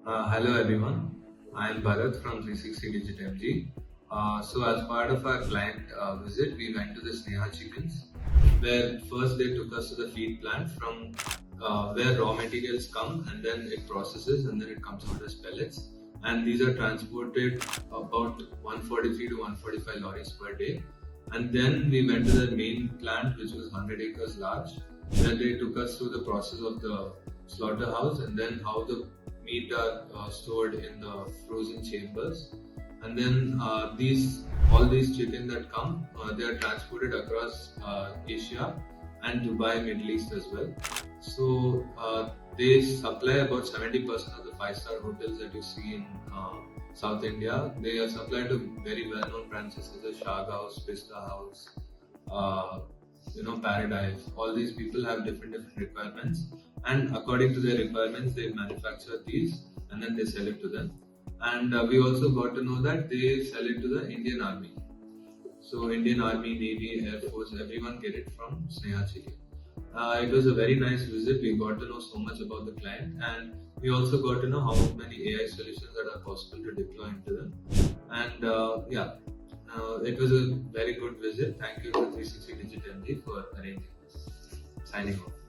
Hello everyone, I am Bharath from 360DigiTMG. So as part of our client visit, we went to the Sneha Chickens, where first they took us to the feed plant from where raw materials come and then it processes and then it comes out as pellets. And these are transported about 143 to 145 lorries per day. And then we went to the main plant, which was 100 acres large, where they took us through the process of the slaughterhouse and then how the meat are stored in the frozen chambers. And then all these chicken that come, they are transported across Asia and Dubai, Middle East as well. So they supply about 70% of the five-star hotels that you see in South India. They are supplied to very well-known brands such as Shag House, Pista House, uh, Paradise. All these people have different requirements, and according to their requirements, they manufacture these and then they sell it to them. And we also got to know that they sell it to the Indian Army. So Indian Army, Navy, Air Force, everyone get it from Sneha Chicken. It was a very nice visit. We got to know so much about the client, and we also got to know how many AI solutions that are possible to deploy into them. And it was a very good visit. Thank you to 360 DigiTMG for arranging this. Signing off.